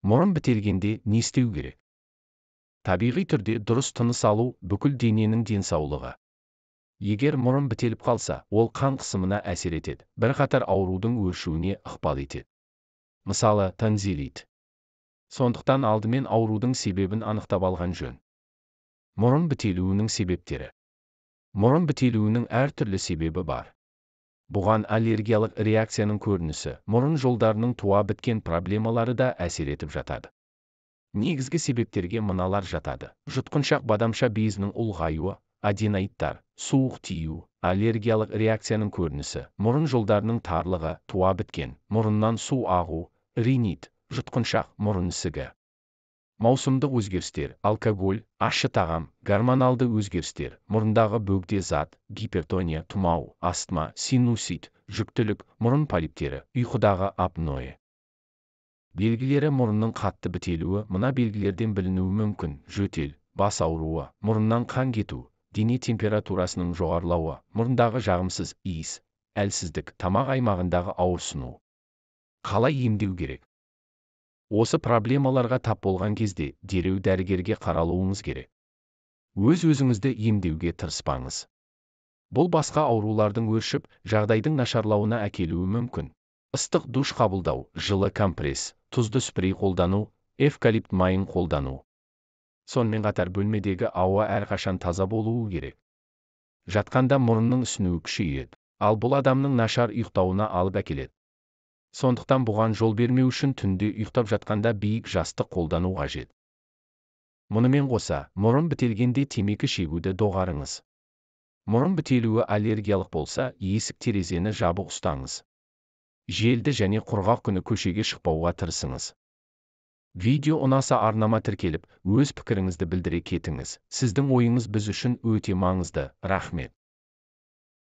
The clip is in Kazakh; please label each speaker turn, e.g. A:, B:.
A: Мұрын бітелгенде не істеу керек? Табиғи түрде дұрыс тыныс алу бүкіл дененің денсаулығы. Егер мұрын бітеліп қалса, ол қан қысымына әсер етеді, бірқатар аурудың өршуіне ықпал етеді. Мысалы, тонзиллит. Сондықтан алдымен аурудың себебін анықтап алған жөн. Мұрын бітелуінің себептері. Мұрын бітелуінің әртүрлі себебі бар. Бұған аллергиялық реакцияның көрінісі, мұрын жолдарының туа біткен проблемалары да әсер етіп жатады. Негізгі себептерге мыналар жатады: жұтқыншақ бадамша безінің ұлғаюы, аденоидтар, суық тию, аллергиялық реакцияның көрінісі, мұрын жолдарының тарлығы, туа біткен, мұрыннан су ағу, ринит, жұтқыншақ мұрын ісігі. Маусымдық өзгерістер, алкоголь, ащы тағам, гормоналды өзгерістер, мұрындағы бөгде зат, гипертония, тұмау, астма, синусит, жүктілік, мұрын полиптері, ұйқыдағы апноэ. Белгілері: мұрынның қатты бітелуі, мына белгілерден білінуі мүмкін: жөтел, бас ауруы, мұрыннан қан кету, дене температурасының жоғарылауы, мұрындағы жағымсыз иіс, әлсіздік, тамақ аймағындағы ауырсыну. Қалай емдеу керек? Осы проблемаларға тап болған кезде дереу дәрігерге қаралуыңыз керек. Өз-өзіңізді емдеуге тырыспаңыз. Бұл басқа аурулардың өршіп, жағдайдың нашарлауына әкелуі мүмкін. Ыстық душ қабылдау, жылы компресс, тұзды спрей қолдану, эвкалипт майын қолдану. Сонымен қатар бөлмедегі ауа әрқашан таза болуы керек. Жатқанда мұрынның ісінуі күшейеді, ал бұл адамның нашар ұйықтауына алып әкеледі. Сондықтан бұған жол бермеу үшін түнде ұйықтап жатқанда биік жастық қолдану қажет. Мұнымен қоса, мұрын бітелгенде темекі шегуді доғарыңыз. Мұрын бітелуі аллергиялық болса, есік-терезені жабық ұстаңыз. Желді және құрғақ күні көшеге шықпауға тырысыңыз. Видео ұнаса арнама тіркеліп, өз пікіріңізді білдіре кетіңіз. Сіздің ойыңыз біз үшін өте маңызды. Рахмет.